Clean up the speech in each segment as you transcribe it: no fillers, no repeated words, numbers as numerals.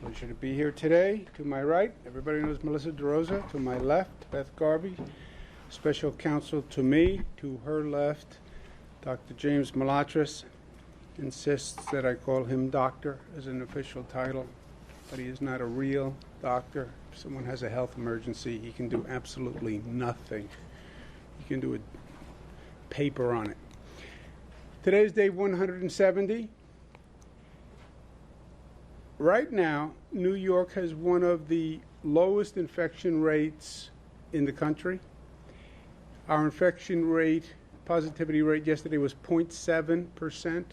Pleasure to be here today. To my right, everybody knows Melissa DeRosa. To my left, Beth Garvey, special counsel to me. To her left, Dr. James Malatras insists that I call him doctor as an official title, but he is not a real doctor. If someone has a health emergency, he can do absolutely nothing. He can do a paper on it. Today is day 170. Right now, New York has one of the lowest infection rates in the country. Our infection rate, positivity rate yesterday was 0.7%.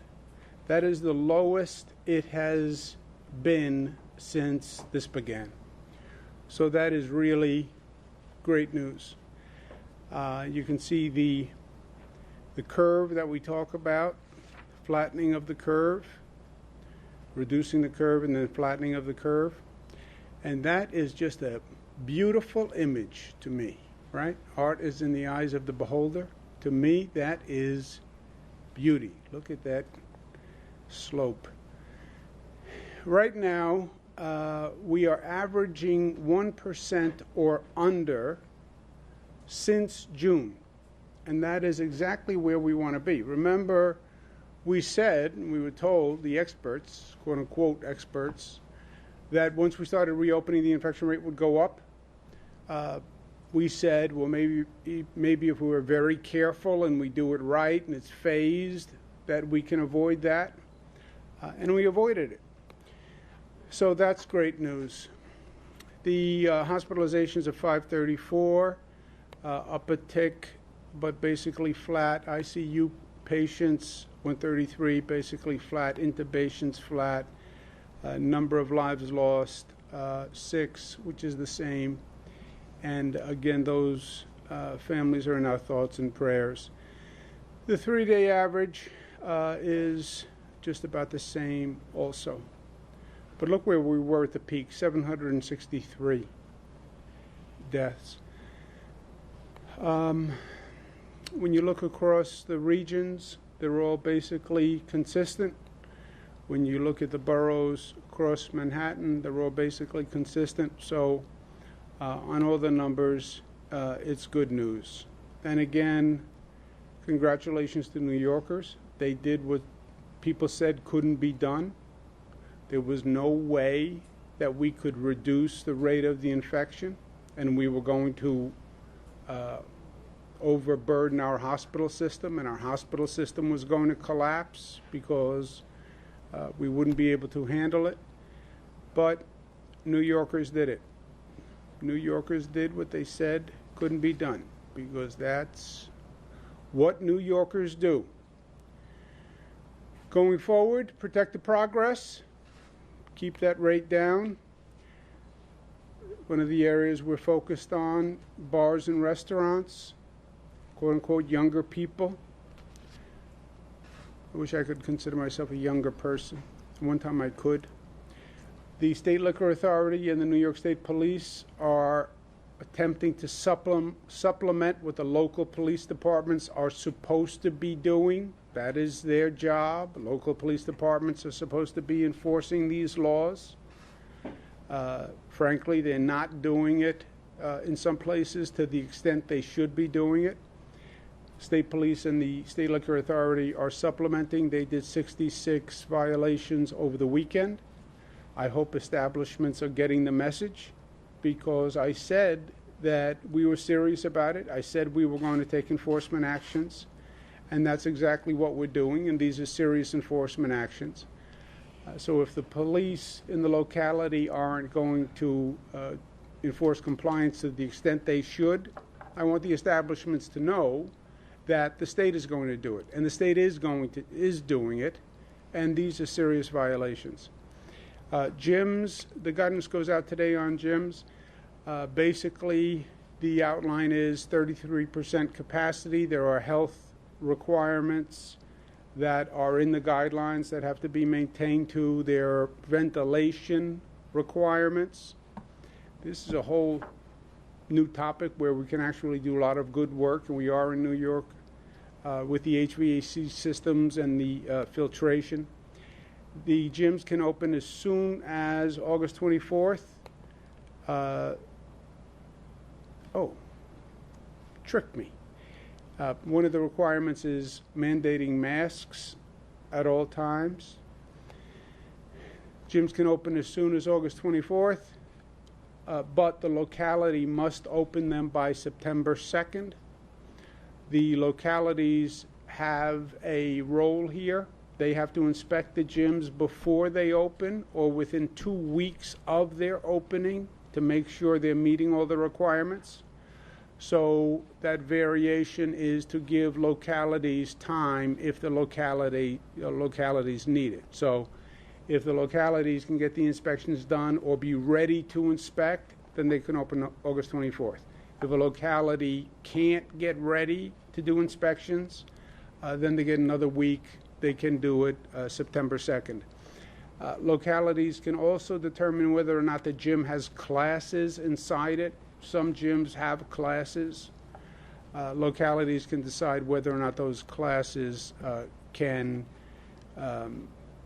That is the lowest it has been since this began. So that is really great news. You can see the curve that we talk about, flattening of the curve, reducing the curve and then flattening of the curve. And that is just a beautiful image to me, right? Art is in the eyes of the beholder. To me, that is beauty. Look at that slope. Right now, we are averaging 1% or under since June. And that is exactly where we want to be. Remember, we said, and we were told, the experts, quote-unquote experts, that once we started reopening, the infection rate would go up. We said, well, maybe if we were very careful and we do it right and it's phased, that we can avoid that. And we avoided it. So that's great news. The hospitalizations of 534, up a tick, but basically flat. ICU patients, 133, basically flat. Intubations, flat. Number of lives lost, 6, which is the same. And again, those families are in our thoughts and prayers. The 3-day average is just about the same also. But look where we were at the peak, 763 deaths. When you look across the regions, they're all basically consistent. When you look at the boroughs across Manhattan, they're all basically consistent. So on all the numbers, it's good news. And again, congratulations to New Yorkers. They did what people said couldn't be done. There was no way that we could reduce the rate of the infection, and we were going to overburden our hospital system, and our hospital system was going to collapse because we wouldn't be able to handle it. But New Yorkers did it. New Yorkers did what they said couldn't be done, because that's what New Yorkers do. Going forward, protect the progress, keep that rate down. One of the areas we're focused on, bars and restaurants, quote-unquote younger people. I wish I could consider myself a younger person. One time I could. The State Liquor Authority and the New York State Police are attempting to supplement what the local police departments are supposed to be doing. That is their job. Local police departments are supposed to be enforcing these laws. Frankly, they're not doing it in some places to the extent they should be doing it. State Police and the State Liquor Authority are supplementing. They did 66 violations over the weekend. I hope establishments are getting the message, because I said that we were serious about it. I said we were going to take enforcement actions, and that's exactly what we're doing, and these are serious enforcement actions. So if the police in the locality aren't going to enforce compliance to the extent they should, I want the establishments to know that the state is going to do it, and the state is doing it, and these are serious violations. Gyms, the guidance goes out today on gyms. Basically, the outline is 33% capacity. There are health requirements that are in the guidelines that have to be maintained to their ventilation requirements. This is a whole new topic where we can actually do a lot of good work, and we are in New York with the HVAC systems and the filtration. The gyms can open as soon as August 24th. Tricked me. One of the requirements is mandating masks at all times. Gyms can open as soon as August 24th, but the locality must open them by September 2nd. The localities have a role here. They have to inspect the gyms before they open or within 2 weeks of their opening to make sure they're meeting all the requirements. So that variation is to give localities time if the localities need it. So if the localities can get the inspections done or be ready to inspect, then they can open August 24th. If a locality can't get ready to do inspections, then they get another week. They can do it September 2nd. Localities can also determine whether or not the gym has classes inside it. Some gyms have classes. Localities can decide whether or not those classes can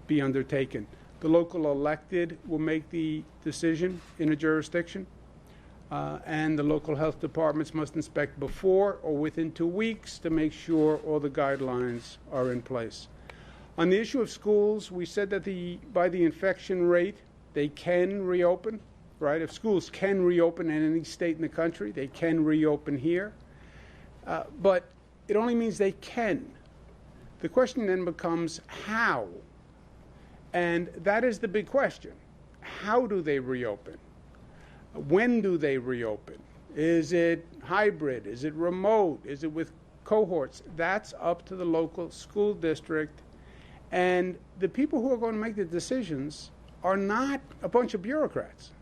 be undertaken. The local elected will make the decision in a jurisdiction, and the local health departments must inspect before or within 2 weeks to make sure all the guidelines are in place. On the issue of schools, we said that by the infection rate, they can reopen, right? If schools can reopen in any state in the country, they can reopen here. But it only means they can. The question then becomes how? And that is the big question. How do they reopen? When do they reopen? Is it hybrid? Is it remote? Is it with cohorts? That's up to the local school district. And the people who are going to make the decisions are not a bunch of bureaucrats.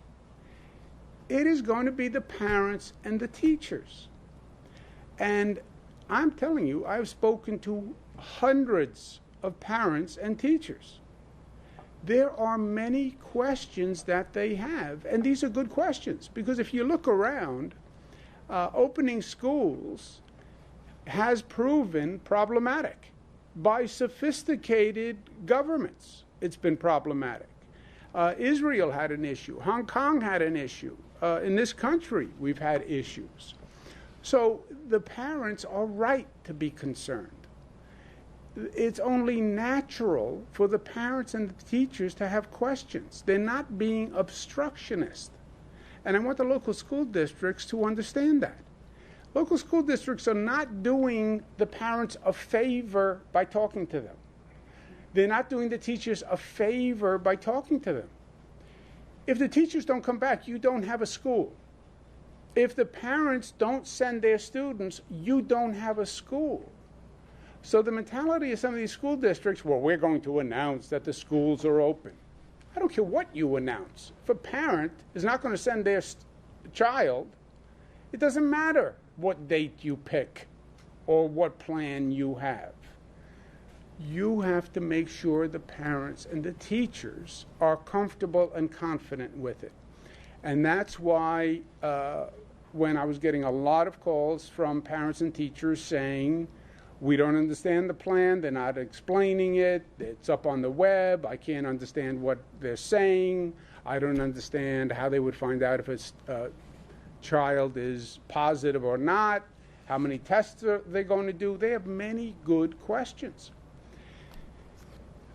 It is going to be the parents and the teachers. And I'm telling you, I've spoken to hundreds of parents and teachers. There are many questions that they have, and these are good questions, because if you look around, opening schools has proven problematic. By sophisticated governments, it's been problematic. Israel had an issue. Hong Kong had an issue. In this country, we've had issues. So the parents are right to be concerned. It's only natural for the parents and the teachers to have questions. They're not being obstructionist. And I want the local school districts to understand that. Local school districts are not doing the parents a favor by talking to them. They're not doing the teachers a favor by talking to them. If the teachers don't come back, you don't have a school. If the parents don't send their students, you don't have a school. So the mentality of some of these school districts, well, we're going to announce that the schools are open. I don't care what you announce. If a parent is not going to send their child, it doesn't matter what date you pick or what plan you have. You have to make sure the parents and the teachers are comfortable and confident with it. And that's why when I was getting a lot of calls from parents and teachers saying, we don't understand the plan, they're not explaining it, it's up on the web, I can't understand what they're saying, I don't understand how they would find out if a child is positive or not, how many tests are they going to do. They have many good questions.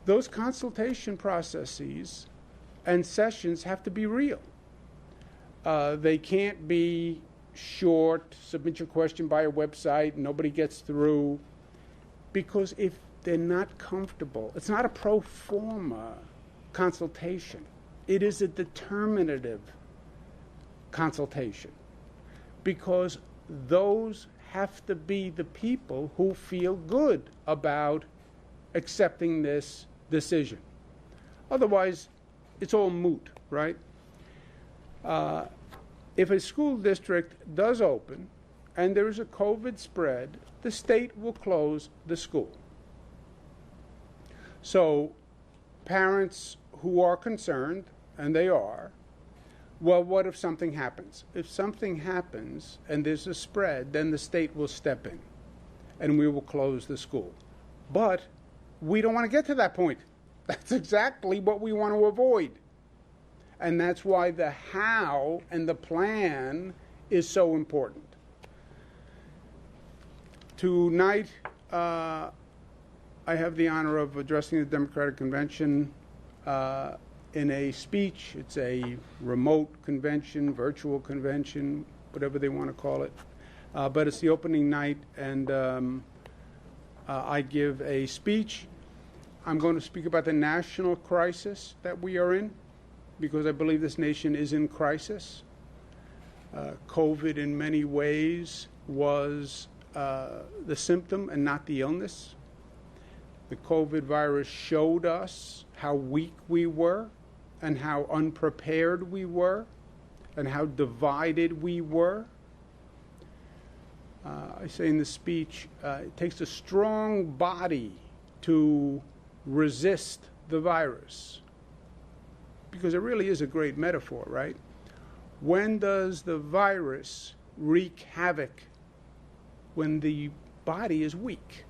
Those consultation processes and sessions have to be real. They can't be short, submit your question by a website, nobody gets through. Because if they're not comfortable, it's not a pro forma consultation. It is a determinative consultation. Because those have to be the people who feel good about accepting this decision. Otherwise, it's all moot, right? If a school district does open and there is a COVID spread, the state will close the school. So parents who are concerned, and they are, well, what if something happens? If something happens and there's a spread, then the state will step in and we will close the school. But we don't want to get to that point. That's exactly what we want to avoid. And that's why the how and the plan is so important. Tonight, I have the honor of addressing the Democratic Convention in a speech. It's a remote convention, virtual convention, whatever they want to call it. But it's the opening night, and I give a speech. I'm going to speak about the national crisis that we are in, because I believe this nation is in crisis. COVID, in many ways, was the symptom and not the illness. The COVID virus showed us how weak we were and how unprepared we were and how divided we were. I say in the speech, it takes a strong body to resist the virus, because it really is a great metaphor, right? When does the virus wreak havoc? When the body is weak.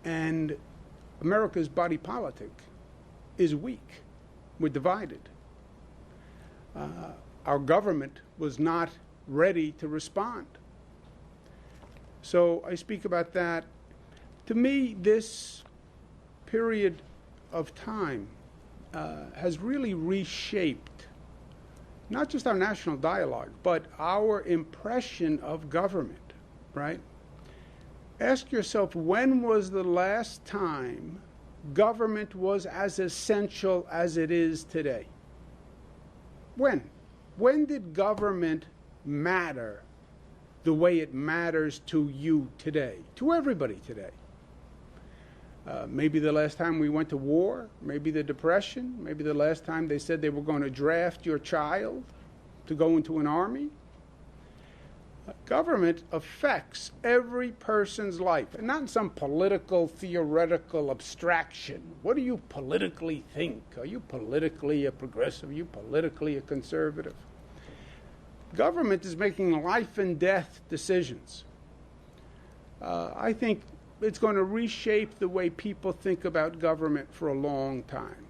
And America's body politic is weak. We're divided. Our government was not ready to respond. So I speak about that. To me, this period of time has really reshaped not just our national dialogue, but our impression of government, right? Ask yourself, when was the last time government was as essential as it is today? When? When did government matter the way it matters to you today, to everybody today? Maybe the last time we went to war, maybe the Depression, maybe the last time they said they were going to draft your child to go into an army. Government affects every person's life, and not in some political, theoretical abstraction. What do you politically think? Are you politically a progressive? Are you politically a conservative? Government is making life and death decisions. I think it's going to reshape the way people think about government for a long time.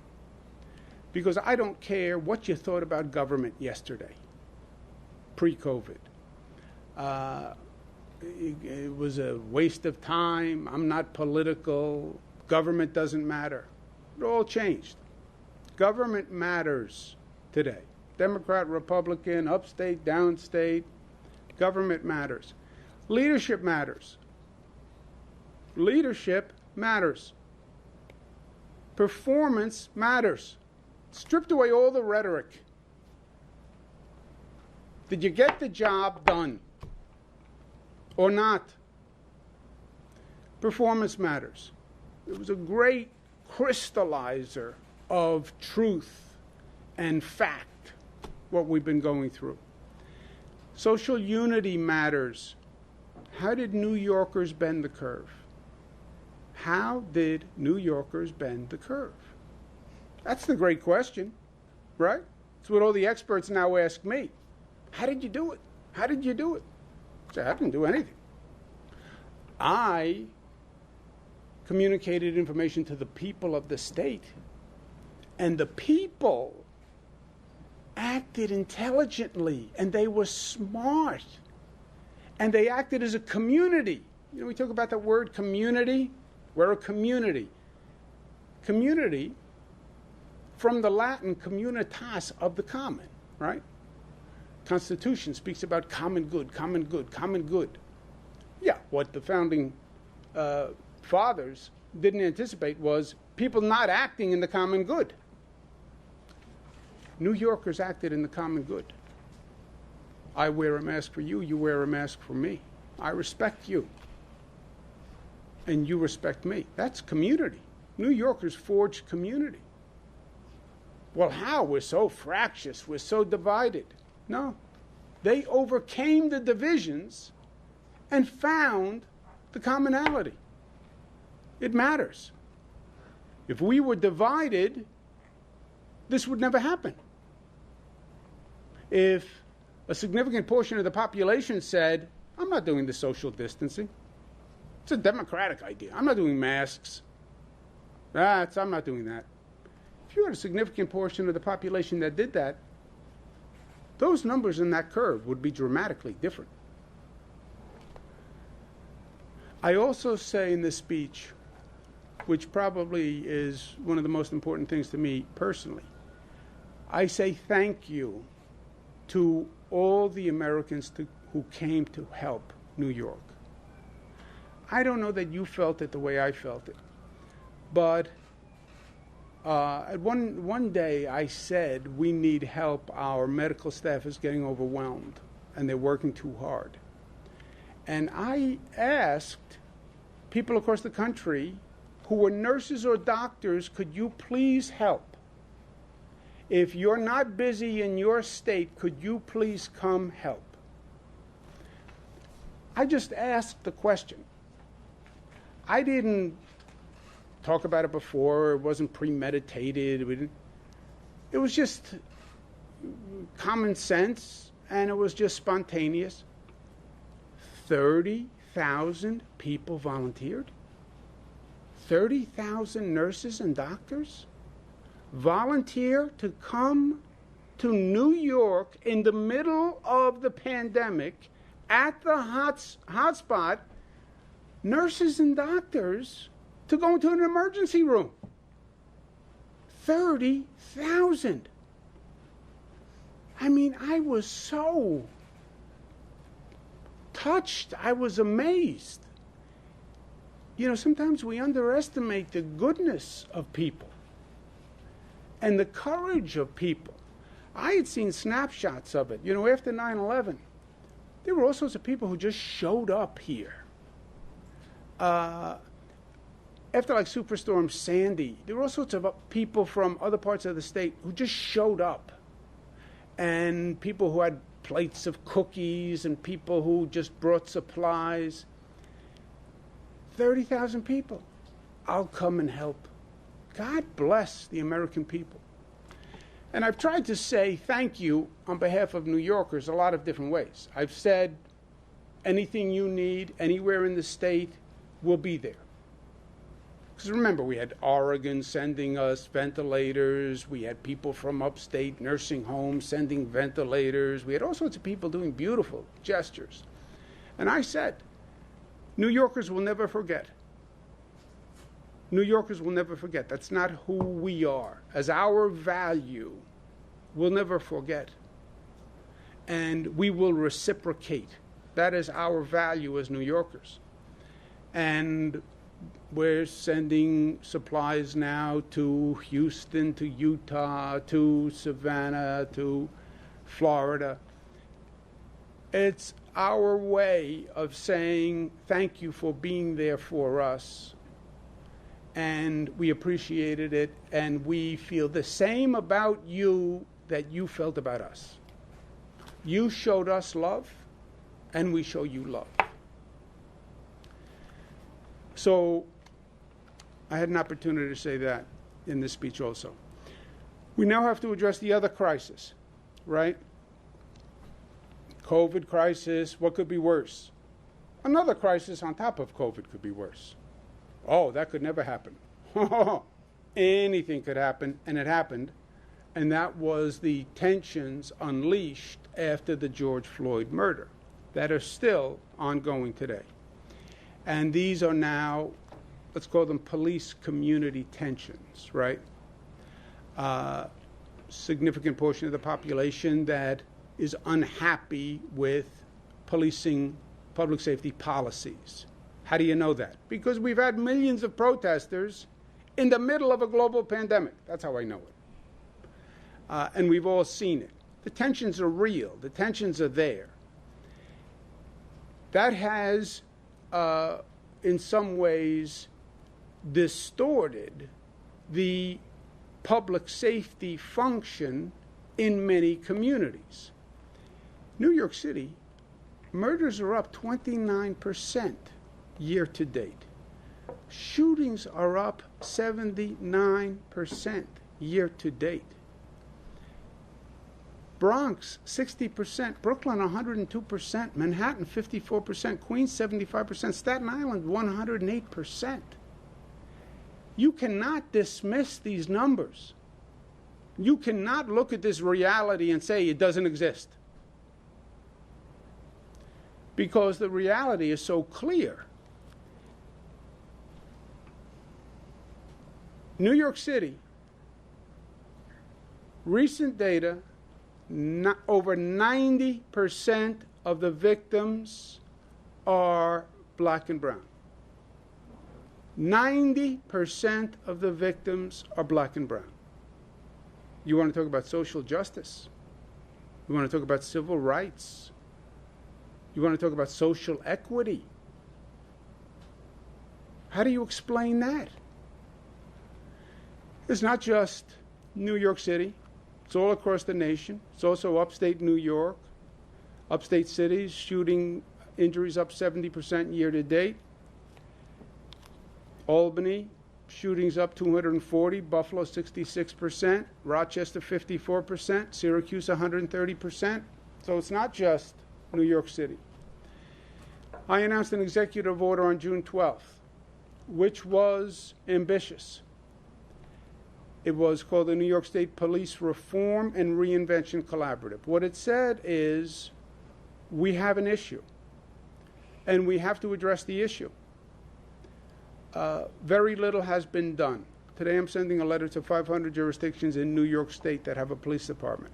Because I don't care what you thought about government yesterday, pre-COVID. It was a waste of time. I'm not political. Government doesn't matter. It all changed. Government matters today. Democrat, Republican, upstate, downstate. Government matters. Leadership matters. Leadership matters. Performance matters. Stripped away all the rhetoric. Did you get the job done or not? Performance matters. It was a great crystallizer of truth and fact, what we've been going through. Social unity matters. How did New Yorkers bend the curve? How did New Yorkers bend the curve? That's the great question, right? It's what all the experts now ask me. How did you do it? How did you do it? I say, I didn't do anything. I communicated information to the people of the state, and the people acted intelligently, and they were smart, and they acted as a community. You know, we talk about that word community. We're a community. Community, from the Latin communitas, of the common, right? Constitution speaks about common good, common good, common good. Yeah, what the founding fathers didn't anticipate was people not acting in the common good. New Yorkers acted in the common good. I wear a mask for you, you wear a mask for me. I respect you, and you respect me. That's community. New Yorkers forged community. Well, how? We're so fractious, we're so divided. No. They overcame the divisions and found the commonality. It matters. If we were divided, this would never happen. If a significant portion of the population said, I'm not doing the social distancing. It's a democratic idea. I'm not doing masks. I'm not doing that. If you had a significant portion of the population that did that, those numbers in that curve would be dramatically different. I also say in this speech, which probably is one of the most important things to me personally, I say thank you to all the Americans who came to help New York. I don't know that you felt it the way I felt it, but one day I said we need help. Our medical staff is getting overwhelmed, and they're working too hard. And I asked people across the country who were nurses or doctors, could you please help? If you're not busy in your state, could you please come help? I just asked the question. I didn't talk about it before. It wasn't premeditated. It was just common sense, and it was just spontaneous. 30,000 people volunteered. 30,000 nurses and doctors volunteer to come to New York in the middle of the pandemic at the hotspot, nurses and doctors to go into an emergency room. 30,000. I mean, I was so touched. I was amazed. You know, sometimes we underestimate the goodness of people and the courage of people. I had seen snapshots of it. You know, after 9/11, there were all sorts of people who just showed up here. After like Superstorm Sandy, there were all sorts of people from other parts of the state who just showed up. And people who had plates of cookies and people who just brought supplies. 30,000 people. I'll come and help. God bless the American people. And I've tried to say thank you on behalf of New Yorkers a lot of different ways. I've said anything you need, anywhere in the state, we'll be there. Because remember, we had Oregon sending us ventilators. We had people from upstate nursing homes sending ventilators. We had all sorts of people doing beautiful gestures. And I said, New Yorkers will never forget. New Yorkers will never forget. That's not who we are. As our value, we'll never forget. And we will reciprocate. That is our value as New Yorkers. And we're sending supplies now to Houston, to Utah, to Savannah, to Florida. It's our way of saying thank you for being there for us. And we appreciated it, and we feel the same about you that you felt about us. You showed us love, and we show you love. So I had an opportunity to say that in this speech also. We now have to address the other crisis, right? COVID crisis, what could be worse? Another crisis on top of COVID could be worse. Oh, that could never happen. Anything could happen, and it happened. And that was the tensions unleashed after the George Floyd murder that are still ongoing today. And these are now, let's call them police community tensions, right? Significant portion of the population that is unhappy with policing public safety policies. How do you know that? Because we've had millions of protesters in the middle of a global pandemic. That's how I know it. And we've all seen it. The tensions are real. The tensions are there. That has, in some ways, distorted the public safety function in many communities. New York City, murders are up 29% year to date. Shootings are up 79% year to date. Bronx, 60%. Brooklyn, 102%. Manhattan, 54%. Queens, 75%. Staten Island, 108%. You cannot dismiss these numbers. You cannot look at this reality and say it doesn't exist. Because the reality is so clear. New York City, recent data, over 90% of the victims are black and brown. 90% of the victims are black and brown. You want to talk about social justice? You want to talk about civil rights? You want to talk about social equity? How do you explain that? It's not just New York City. It's all across the nation. It's also upstate New York, upstate cities, shooting injuries up 70% year to date. Albany, shootings up 240, Buffalo 66%, Rochester 54%, Syracuse 130%. So it's not just New York City. I announced an executive order on June 12th, which was ambitious. It was called the New York State Police Reform and Reinvention Collaborative. What it said is, we have an issue, and we have to address the issue. Very little has been done. Today I'm sending a letter to 500 jurisdictions in New York State that have a police department.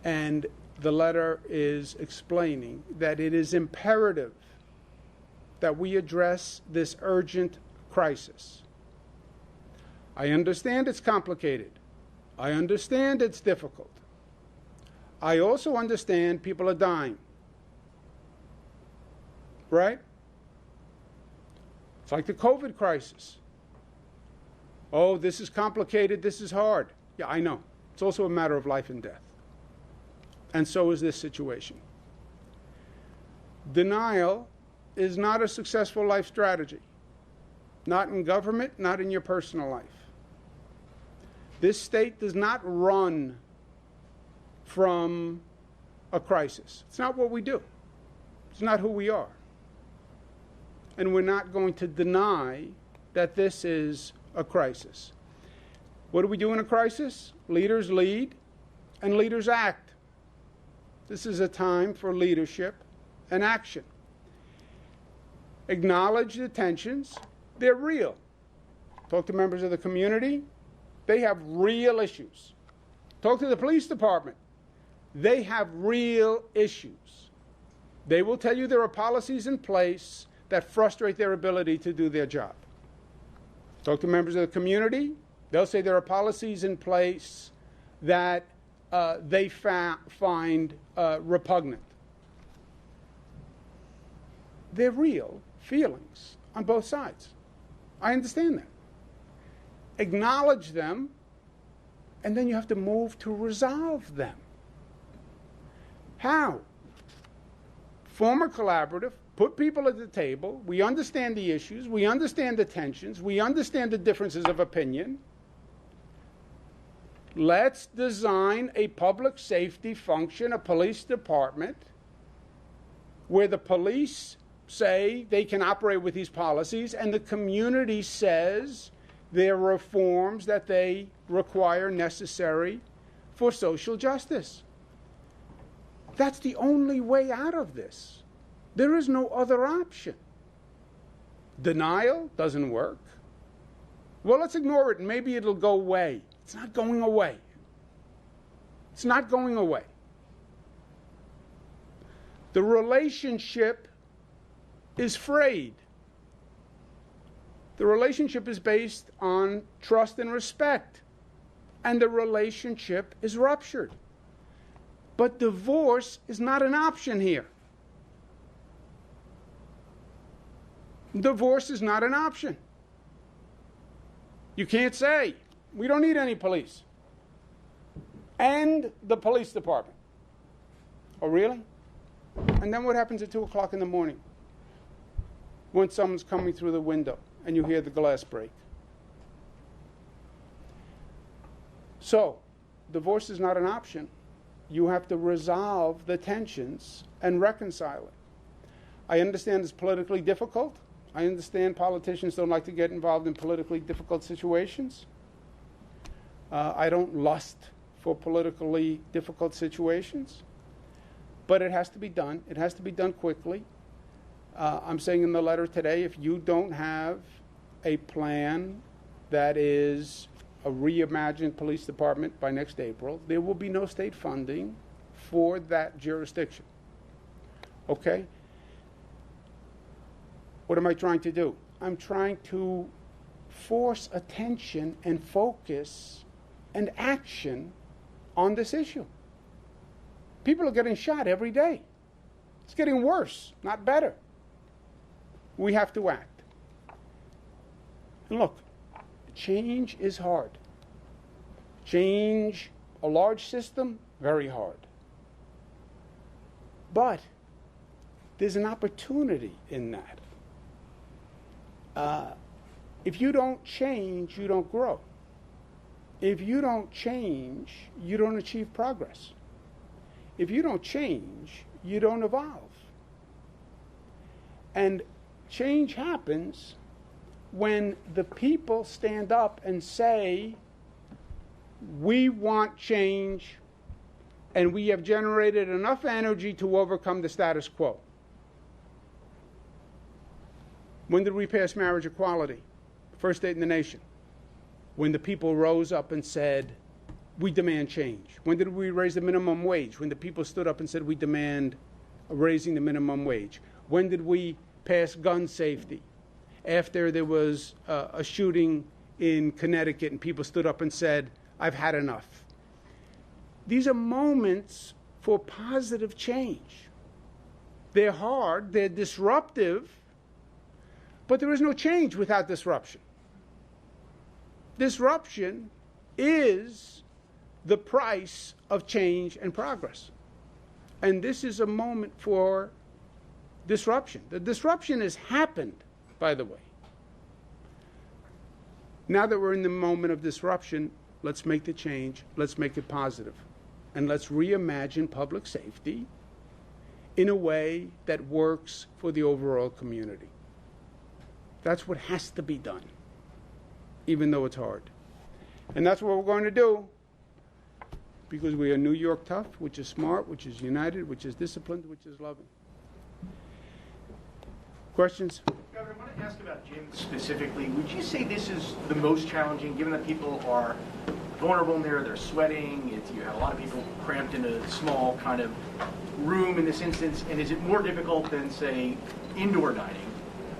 And the letter is explaining that it is imperative that we address this urgent crisis. I understand it's complicated. I understand it's difficult. I also understand people are dying. Right? It's like the COVID crisis. Oh, this is complicated, this is hard. Yeah, I know. It's also a matter of life and death. And so is this situation. Denial is not a successful life strategy. Not in government, not in your personal life. This state does not run from a crisis. It's not what we do. It's not who we are. And we're not going to deny that this is a crisis. What do we do in a crisis? Leaders lead and leaders act. This is a time for leadership and action. Acknowledge the tensions. They're real. Talk to members of the community. They have real issues. Talk to the police department. They have real issues. They will tell you there are policies in place that frustrate their ability to do their job. Talk to members of the community. They'll say there are policies in place that they find repugnant. They're real feelings on both sides. I understand that. Acknowledge them, and then you have to move to resolve them. How? Form a collaborative, put people at the table, we understand the issues, we understand the tensions, we understand the differences of opinion. Let's design a public safety function, a police department, where the police say they can operate with these policies, and the community says there are reforms that they require necessary for social justice. That's the only way out of this. There is no other option. Denial doesn't work. Well, let's ignore it and maybe it'll go away. It's not going away. It's not going away. The relationship is frayed. The relationship is based on trust and respect, and the relationship is ruptured. But divorce is not an option here. Divorce is not an option. You can't say, we don't need any police. And the police department. Oh, really? And then what happens at 2 o'clock in the morning when someone's coming through the window and you hear the glass break? So, divorce is not an option. You have to resolve the tensions and reconcile it. I understand it's politically difficult. I understand politicians don't like to get involved in politically difficult situations. I don't lust for politically difficult situations. But it has to be done. It has to be done quickly. I'm saying in the letter today, if you don't have a plan that is a reimagined police department by next April, there will be no state funding for that jurisdiction. Okay? What am I trying to do? I'm trying to force attention and focus and action on this issue. People are getting shot every day. It's getting worse, not better. We have to act. And look, change is hard. Change a large system, very hard. But there's an opportunity in that. If you don't change, you don't grow. If you don't change, you don't achieve progress. If you don't change, you don't evolve. And change happens when the people stand up and say, we want change, and we have generated enough energy to overcome the status quo. When did we pass marriage equality? First state in the nation. When the people rose up and said, we demand change. When did we raise the minimum wage? When the people stood up and said, we demand raising the minimum wage. When did we pass gun safety? After there was a shooting in Connecticut and people stood up and said, I've had enough. These are moments for positive change. They're hard, they're disruptive, but there is no change without disruption. Disruption is the price of change and progress. And this is a moment for disruption. The disruption has happened, by the way. Now that we're in the moment of disruption, let's make the change, let's make it positive, and let's reimagine public safety in a way that works for the overall community. That's what has to be done, even though it's hard. And that's what we're going to do, because we are New York tough, which is smart, which is united, which is disciplined, which is loving. Questions? Governor, I want to ask about gyms specifically. Would you say this is the most challenging, given that people are vulnerable in there, they're sweating, you have a lot of people cramped in a small kind of room in this instance, and is it more difficult than, say, indoor dining?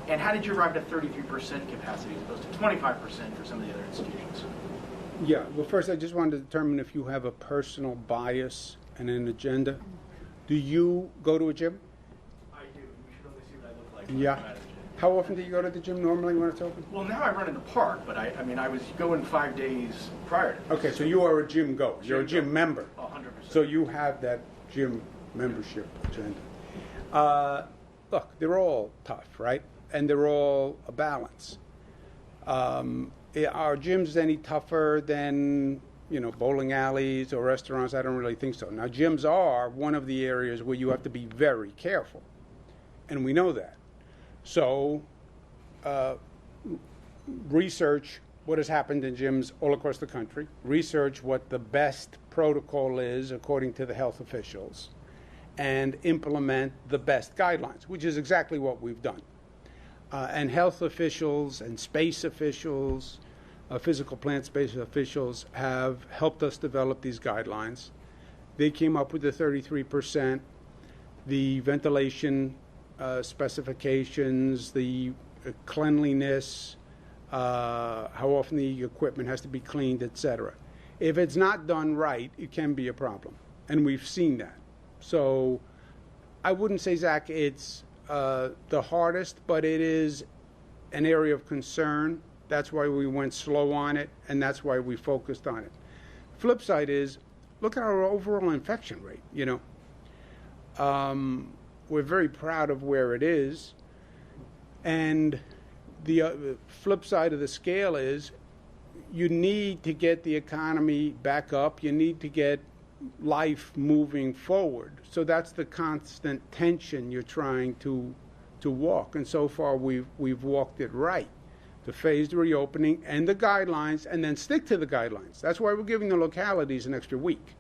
And how did you arrive at 33% capacity as opposed to 25% for some of the other institutions? Yeah, well, first I just wanted to determine if you have a personal bias and an agenda. Do you go to a gym? I do. You should only see what I look like. Yeah. How often do you go to the gym normally when it's open? Well, now I run in the park, but I was going 5 days prior to this. Okay, so you are a gym goer. You're a gym member. 100%. So you have that gym membership agenda. Look, they're all tough, right? And they're all a balance. Are gyms any tougher than, bowling alleys or restaurants? I don't really think so. Now, gyms are one of the areas where you have to be very careful, and we know that. So, research what has happened in gyms all across the country. Research what the best protocol is according to the health officials, and implement the best guidelines, which is exactly what we've done. And health officials and space officials, physical plant space officials have helped us develop these guidelines. They came up with the 33%, the ventilation specifications, the cleanliness, how often the equipment has to be cleaned, etc. If it's not done right, it can be a problem, and we've seen that. So I wouldn't say, Zach, it's the hardest, but it is an area of concern. That's why we went slow on it, and that's why we focused on it. Flip side is, look at our overall infection rate. We're very proud of where it is, and the flip side of the scale is, you need to get the economy back up. You need to get life moving forward. So that's the constant tension you're trying to to walk. And so far, we've walked it right. The phased reopening and the guidelines, and then stick to the guidelines. That's why we're giving the localities an extra week.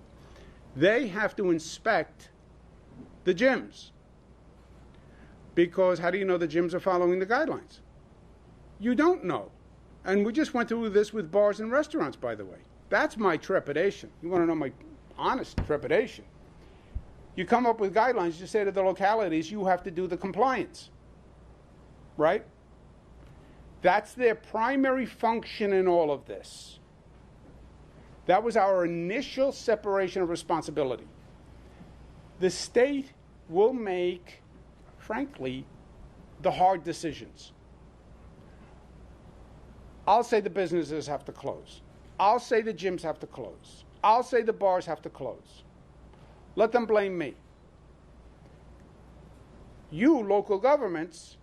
They have to inspect the gyms. Because how do you know the gyms are following the guidelines? You don't know. And we just went through this with bars and restaurants, by the way. That's my trepidation. You want to know my honest trepidation? You come up with guidelines, you say to the localities, you have to do the compliance. Right? That's their primary function in all of this. That was our initial separation of responsibility. The state will make, frankly, the hard decisions. I'll say the businesses have to close. I'll say the gyms have to close. I'll say the bars have to close. Let them blame me. You, local governments,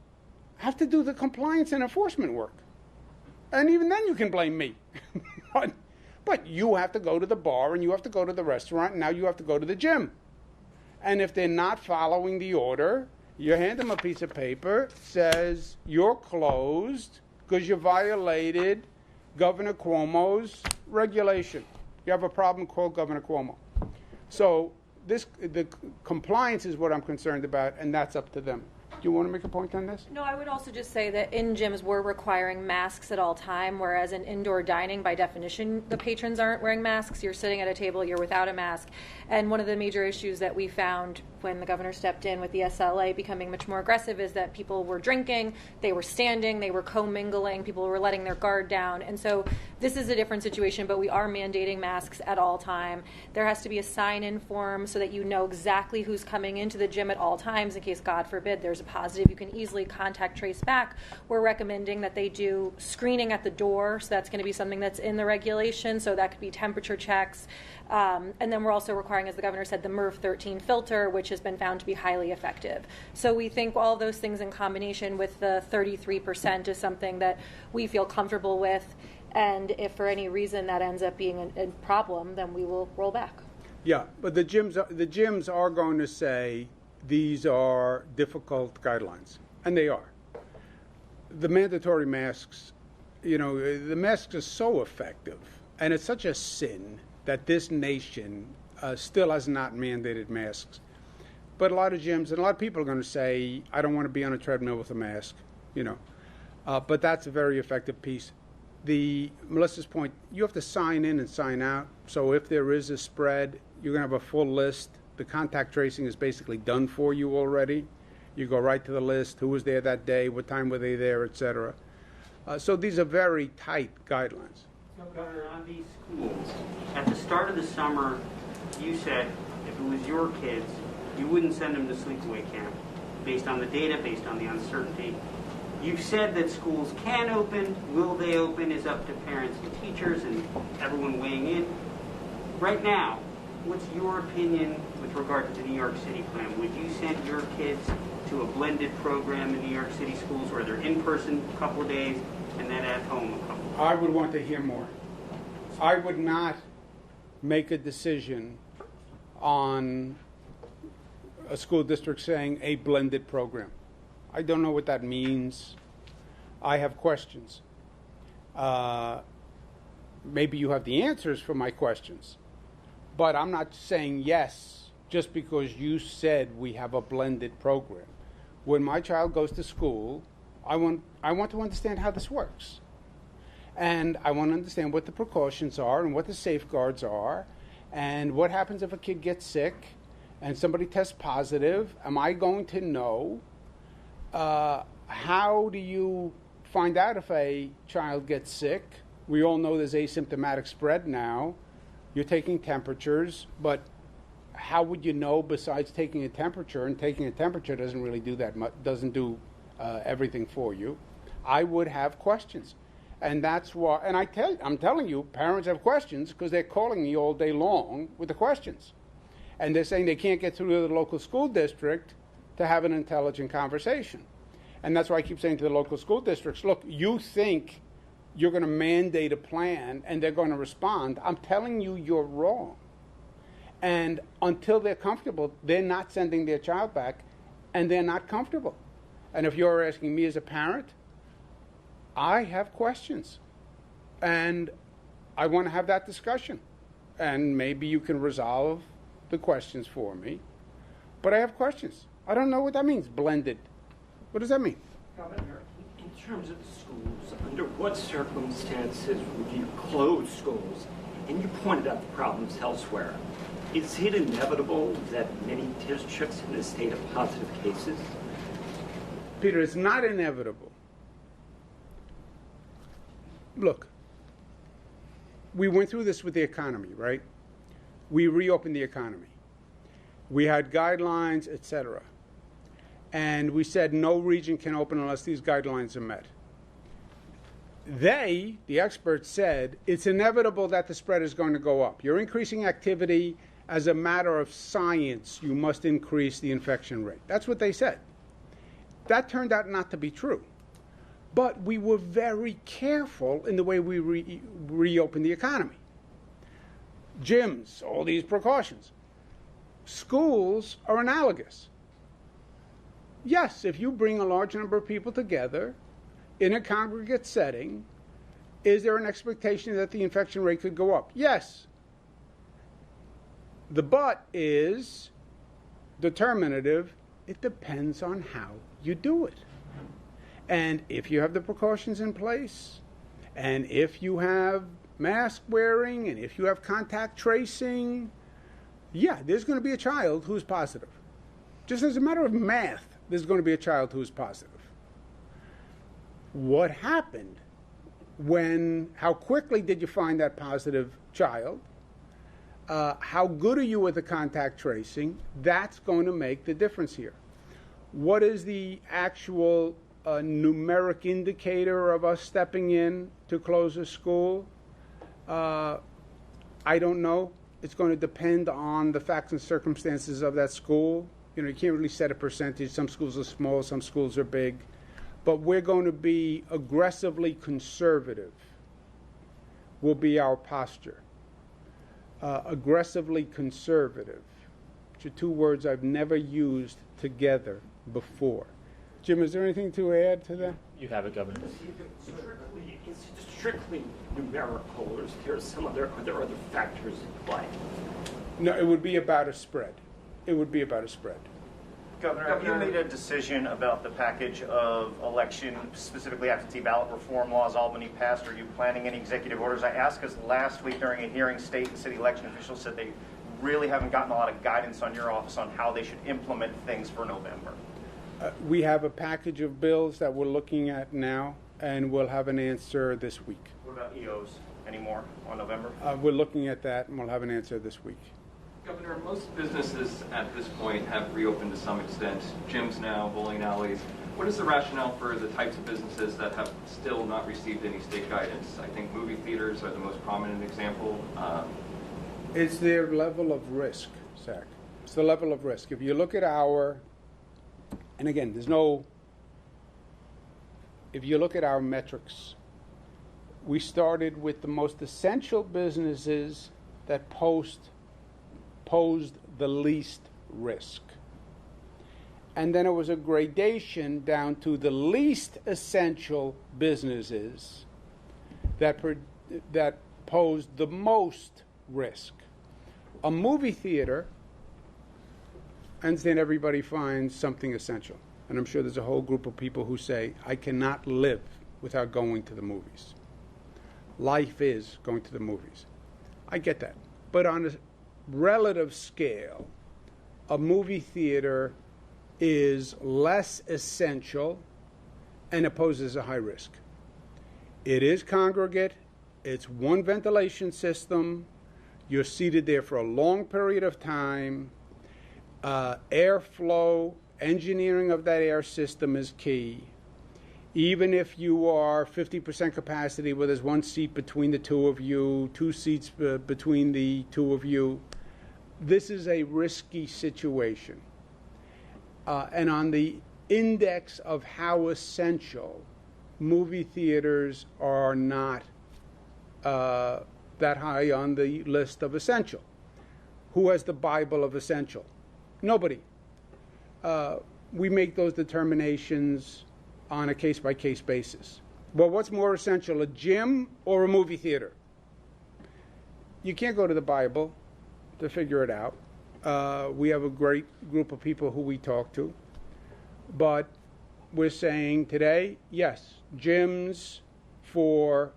have to do the compliance and enforcement work. And even then you can blame me. But you have to go to the bar and you have to go to the restaurant and now you have to go to the gym. And if they're not following the order, you hand them a piece of paper, says you're closed because you violated Governor Cuomo's regulation. You have a problem, call Governor Cuomo. So the compliance is what I'm concerned about, and that's up to them. Do you want to make a point on this? No, I would also just say that in gyms we're requiring masks at all time, whereas in indoor dining, by definition, the patrons aren't wearing masks. You're sitting at a table, you're without a mask. And one of the major issues that we found when the governor stepped in with the SLA becoming much more aggressive is that people were drinking, they were standing, they were commingling, people were letting their guard down. And so this is a different situation, but we are mandating masks at all time. There has to be a sign-in form so that you know exactly who's coming into the gym at all times in case, God forbid, there's a positive. You can easily contact trace back. We're recommending that they do screening at the door, so that's going to be something that's in the regulation, so that could be temperature checks. And then we're also requiring, as the governor said, the MERV 13 filter, which has been found to be highly effective. So we think all those things in combination with the 33% is something that we feel comfortable with. And if for any reason that ends up being a problem, then we will roll back. Yeah, but the gyms are going to say these are difficult guidelines, and they are. The mandatory masks, the masks are so effective, and it's such a sin that this nation still has not mandated masks. But a lot of gyms and a lot of people are going to say, I don't want to be on a treadmill with a mask, But that's a very effective piece. Melissa's point, you have to sign in and sign out. So if there is a spread, you're going to have a full list. The contact tracing is basically done for you already. You go right to the list, who was there that day, what time were they there, etc. So these are very tight guidelines. So, Governor, on these schools, at the start of the summer, you said if it was your kids, you wouldn't send them to sleepaway camp based on the data, based on the uncertainty. You've said that schools can open. Will they open is up to parents and teachers and everyone weighing in. Right now, what's your opinion with regard to the New York City plan? Would you send your kids to a blended program in New York City schools where they're in person a couple of days and then at home a couple of days? I would want to hear more. I would not make a decision on a school district saying a blended program. I don't know what that means. I have questions. Maybe you have the answers for my questions. But I'm not saying yes just because you said we have a blended program. When my child goes to school, I want to understand how this works. And I want to understand what the precautions are and what the safeguards are and what happens if a kid gets sick and somebody tests positive. Am I going to know? How do you find out if a child gets sick? We all know there's asymptomatic spread now. You're taking temperatures, but how would you know besides taking a temperature? And taking a temperature doesn't really do that much, doesn't do everything for you. I would have questions. And that's why, and I'm telling you, parents have questions because they're calling me all day long with the questions. And they're saying they can't get through to the local school district to have an intelligent conversation. And that's why I keep saying to the local school districts, look, you think you're going to mandate a plan and they're going to respond. I'm telling you, you're wrong. And until they're comfortable, they're not sending their child back, and they're not comfortable. And if you're asking me as a parent, I have questions. And I want to have that discussion. And maybe you can resolve the questions for me. But I have questions. I don't know what that means, blended. What does that mean? Governor, in terms of the schools, under what circumstances would you close schools? And you pointed out the problems elsewhere. Is it inevitable that many districts in a state of positive cases? Peter, it's not inevitable. Look, we went through this with the economy, right? We reopened the economy. We had guidelines, etc. And we said no region can open unless these guidelines are met. They, the experts, said it's inevitable that the spread is going to go up. You're increasing activity. As a matter of science, you must increase the infection rate. That's what they said. That turned out not to be true. But we were very careful in the way we reopened the economy. Gyms, all these precautions. Schools are analogous. Yes, if you bring a large number of people together in a congregate setting, is there an expectation that the infection rate could go up? Yes. The but is determinative. It depends on how you do it. And if you have the precautions in place, and if you have mask wearing, and if you have contact tracing, yeah, there's going to be a child who's positive. Just as a matter of math, there's going to be a child who's positive. What happened how quickly did you find that positive child? How good are you with the contact tracing? That's going to make the difference here. What is the actual numeric indicator of us stepping in to close a school? I don't know. It's going to depend on the facts and circumstances of that school. You can't really set a percentage. Some schools are small, some schools are big. But we're going to be aggressively conservative, will be our posture. Aggressively conservative, which are two words I've never used together before. Jim, is there anything to add to that? You have it, Governor. Is it strictly numerical, or is there other factors at play? No, it would be about a spread. It would be about a spread. Governor, have you made a decision about the package of election, specifically absentee ballot reform laws Albany passed? Are you planning any executive orders? I asked because last week during a hearing, state and city election officials said they really haven't gotten a lot of guidance on your office on how they should implement things for November. We have a package of bills that we're looking at now, and we'll have an answer this week. What about EOs anymore on November? We're looking at that, and we'll have an answer this week. Governor, most businesses at this point have reopened to some extent. Gyms now, bowling alleys. What is the rationale for the types of businesses that have still not received any state guidance? I think movie theaters are the most prominent example. It's their level of risk, Zach. It's the level of risk. If you look at and again, if you look at our metrics, we started with the most essential businesses that posed the least risk. And then it was a gradation down to the least essential businesses that posed the most risk. A movie theater, I understand everybody finds something essential. And I'm sure there's a whole group of people who say, I cannot live without going to the movies. Life is going to the movies. I get that. But on a relative scale, a movie theater is less essential and it poses a high risk. It is congregate. It's one ventilation system. You're seated there for a long period of time. Airflow, engineering of that air system is key. Even if you are 50% capacity where there's one seat between the two of you, two seats between the two of you, this is a risky situation. And on the index of how essential, movie theaters are not that high on the list of essential. Who has the Bible of essential? Nobody. we make those determinations on a case-by-case basis. Well, what's more essential, a gym or a movie theater? You can't go to the Bible to figure it out. We have a great group of people who we talk to. But we're saying today, yes, gyms for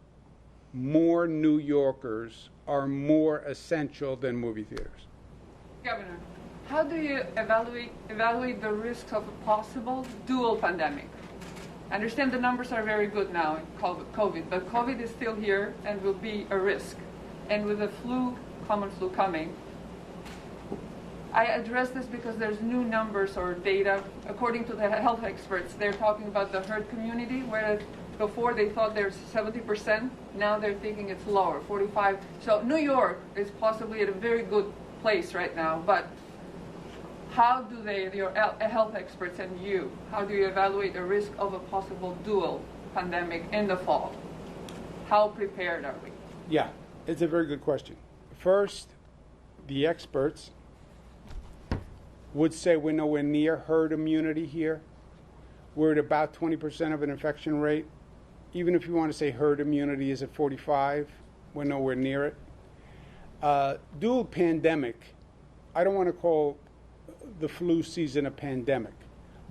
more New Yorkers are more essential than movie theaters. Governor, how do you evaluate the risks of a possible dual pandemic? I understand the numbers are very good now in COVID, but COVID is still here and will be a risk. And with the common flu coming, I address this because there's new numbers or data. According to the health experts, they're talking about the herd community, where before they thought there's 70%, now they're thinking it's lower, 45. So New York is possibly at a very good place right now, but how do your health experts and you, how do you evaluate the risk of a possible dual pandemic in the fall? How prepared are we? Yeah, it's a very good question. First, the experts would say we're nowhere near herd immunity here. We're at about 20% of an infection rate. Even if you want to say herd immunity is at 45, we're nowhere near it. Dual pandemic, I don't want to call the flu season a pandemic,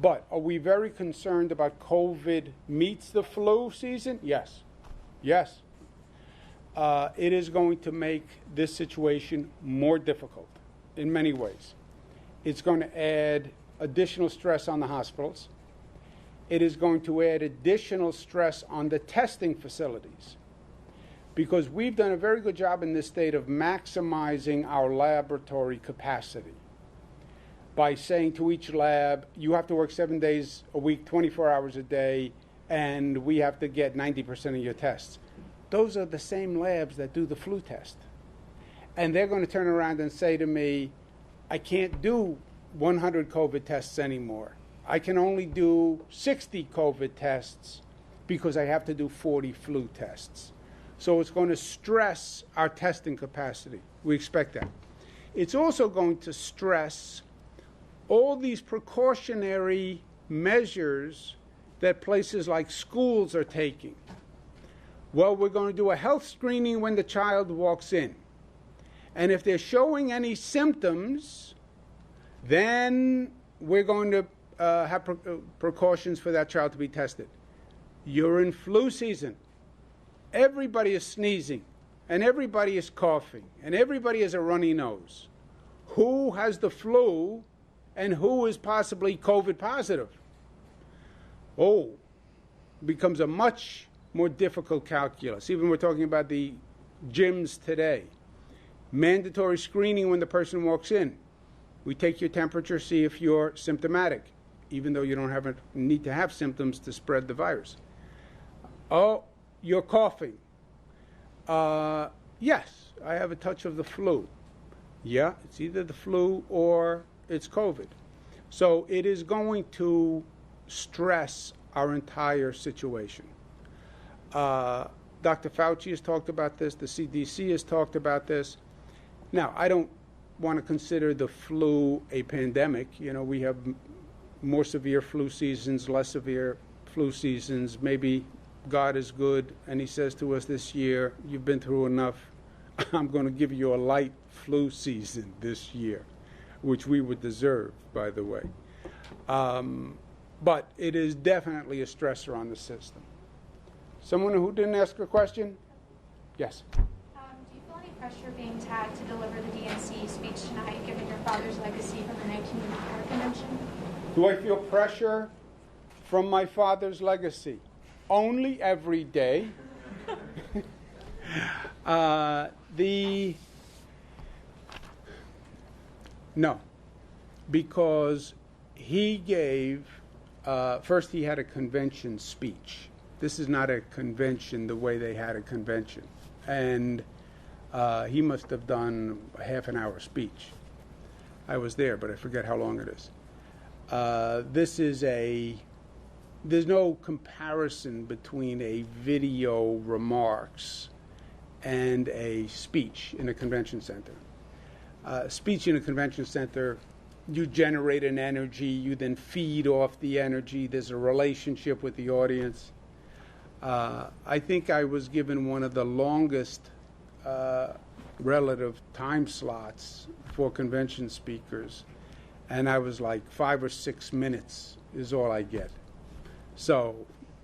but are we very concerned about COVID meets the flu season? Yes. Yes. It is going to make this situation more difficult in many ways. It's going to add additional stress on the hospitals. It is going to add additional stress on the testing facilities, because we've done a very good job in this state of maximizing our laboratory capacity by saying to each lab, you have to work 7 days a week, 24 hours a day, and we have to get 90% of your tests. Those are the same labs that do the flu test. And they're going to turn around and say to me, I can't do 100 COVID tests anymore. I can only do 60 COVID tests because I have to do 40 flu tests. So it's going to stress our testing capacity. We expect that. It's also going to stress all these precautionary measures that places like schools are taking. Well, we're going to do a health screening when the child walks in. And if they're showing any symptoms, then we're going to have precautions for that child to be tested. You're in flu season. Everybody is sneezing, and everybody is coughing, and everybody has a runny nose. Who has the flu, and who is possibly COVID positive? Oh, becomes a much more difficult calculus. Even we're talking about the gyms today. Mandatory screening when the person walks in. We take your temperature, see if you're symptomatic, even though you don't need to have symptoms to spread the virus. Oh, you're coughing. Yes, I have a touch of the flu. Yeah, it's either the flu or it's COVID. So it is going to stress our entire situation. Dr. Fauci has talked about this. The CDC has talked about this. Now, I don't want to consider the flu a pandemic. You know, we have more severe flu seasons, less severe flu seasons. Maybe God is good and he says to us this year, you've been through enough. I'm going to give you a light flu season this year, which we would deserve, by the way. But it is definitely a stressor on the system. Someone who didn't ask a question? Yes. Do you feel any pressure being tagged to deliver the DNC speech tonight, given your father's legacy from the 1984 convention? Do I feel pressure from my father's legacy? Only every day. No, because he gave, first he had a convention speech. This is not a convention the way they had a convention. And he must have done a half an hour speech. I was there, but I forget how long it is. There's no comparison between a video remarks and a speech in a convention center. Speech in a convention center, you generate an energy, you then feed off the energy, there's a relationship with the audience. I think I was given one of the longest relative time slots for convention speakers, and I was like 5 or 6 minutes is all I get. So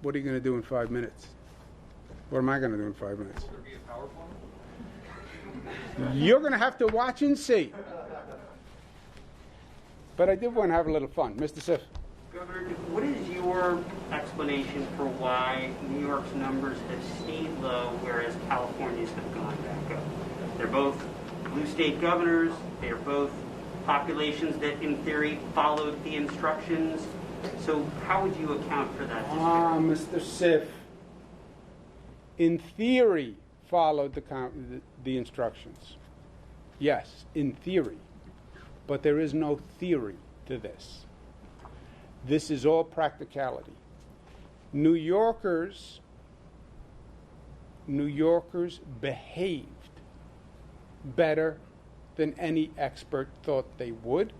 what are you going to do in 5 minutes? What am I going to do in 5 minutes? Will there be a PowerPoint? You're going to have to watch and see. But I did want to have a little fun. Mr. Sif. Governor, what is your explanation for why New York's numbers have stayed low, whereas California's have gone back up? They're both blue state governors. They are both populations that, in theory, followed the instructions. So how would you account for that? Mr. Sif, in theory, followed the instructions. Yes, in theory. But there is no theory to this. This is all practicality. New Yorkers behaved better than any expert thought they would.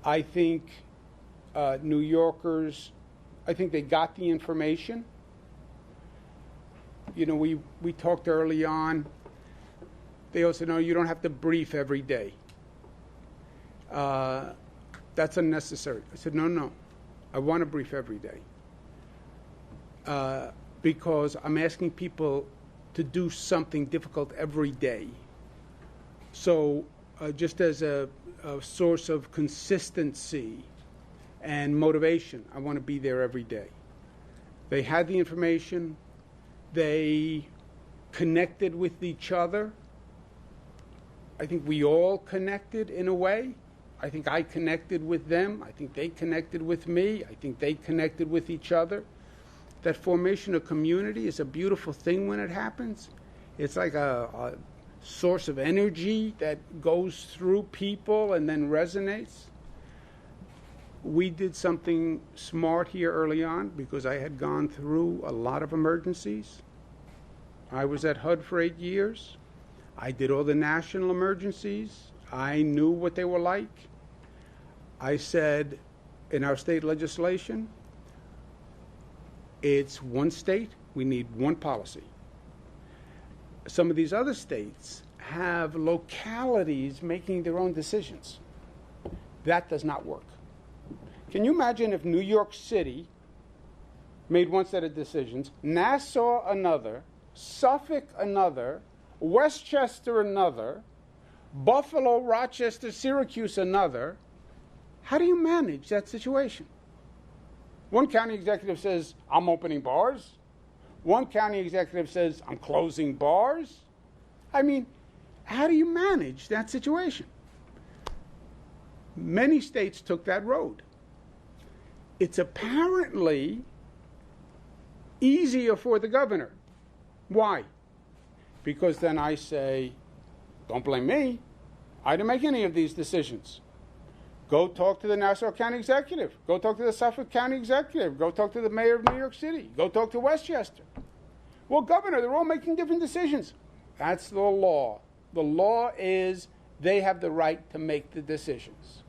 I think New Yorkers, I think they got the information. You know, we talked early on. They also know you don't have to brief every day. That's unnecessary. I said, no. I want to brief every day. Because I'm asking people to do something difficult every day. So just as a source of consistency and motivation, I want to be there every day. They had the information. They connected with each other. I think we all connected in a way. I think I connected with them. I think they connected with me. I think they connected with each other. That formation of community is a beautiful thing when it happens. It's like a source of energy that goes through people and then resonates. We did something smart here early on because I had gone through a lot of emergencies. I was at HUD for 8 years. I did all the national emergencies. I knew what they were like. I said in our state legislation, it's one state, we need one policy. Some of these other states have localities making their own decisions. That does not work. Can you imagine if New York City made one set of decisions, Nassau another, Suffolk another, Westchester another, Buffalo, Rochester, Syracuse another? How do you manage that situation? One county executive says, I'm opening bars. One county executive says, I'm closing bars. I mean, how do you manage that situation? Many states took that road. It's apparently easier for the governor. Why? Because then I say, don't blame me. I didn't make any of these decisions. Go talk to the Nassau County Executive. Go talk to the Suffolk County Executive. Go talk to the mayor of New York City. Go talk to Westchester. Well, Governor, they're all making different decisions. That's the law. The law is they have the right to make the decisions.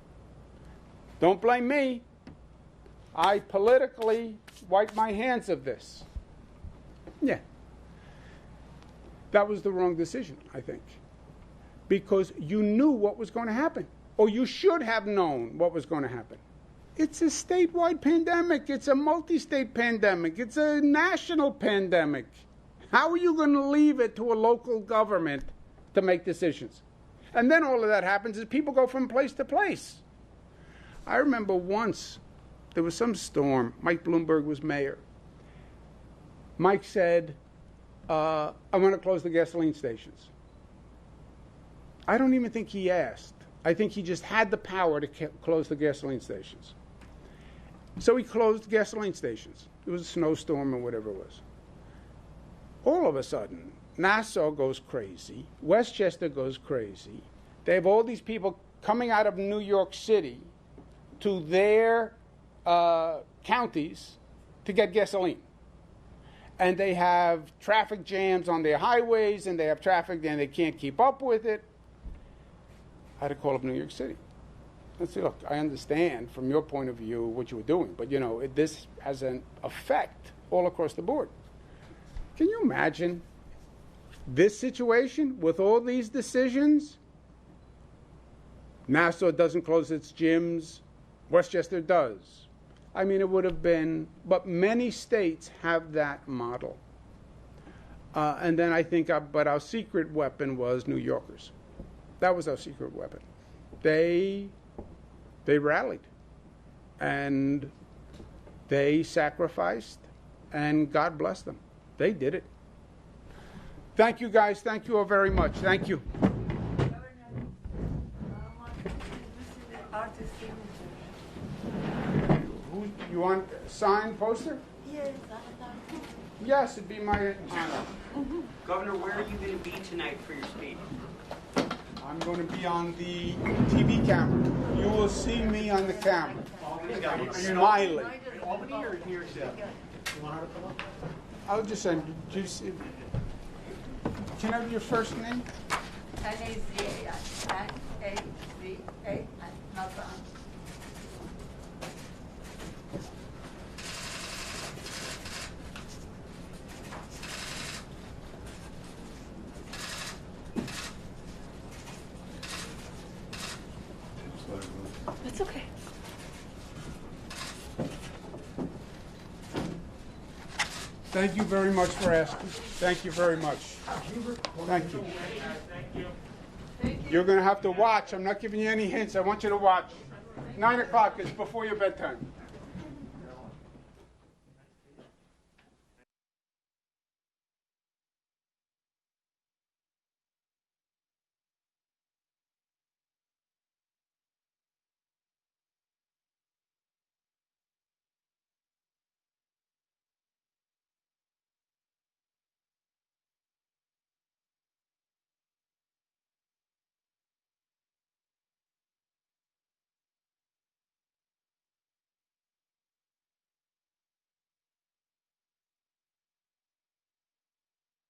Don't blame me. I politically wipe my hands of this. Yeah. That was the wrong decision, I think. Because you knew what was going to happen. Or you should have known what was going to happen. It's a statewide pandemic. It's a multi-state pandemic. It's a national pandemic. How are you going to leave it to a local government to make decisions? And then all of that happens is people go from place to place. I remember once there was some storm. Mike Bloomberg was mayor. Mike said, I want to close the gasoline stations. I don't even think he asked. I think he just had the power to close the gasoline stations. So he closed gasoline stations. It was a snowstorm or whatever it was. All of a sudden, Nassau goes crazy. Westchester goes crazy. They have all these people coming out of New York City to their counties to get gasoline. And they have traffic jams on their highways, and they have traffic and they can't keep up with it. I had to call up New York City. let's see, look, I understand from your point of view what you were doing, but this has an effect all across the board. Can you imagine this situation with all these decisions? Nassau doesn't close its gyms. Westchester does. I mean, it would have been, but many states have that model. And then I think, but our secret weapon was New Yorkers. That was our secret weapon. They rallied, and they sacrificed, and God bless them. They did it. Thank you, guys. Thank you all very much. Thank you. You want a signed poster? Yes, Yes, it'd be my honor. Governor, where are you going to be tonight for your speech? I'm going to be on the TV camera. You will see me on the camera. Smiling. Albany or New York City? I'll just send you. Can I have your first name? N-A-Z-A-N-A-Z-A-N. Not on. It's okay. Thank you very much for asking. Thank you very much. Thank you. You're going to have to watch. I'm not giving you any hints. I want you to watch. 9 o'clock is before your bedtime.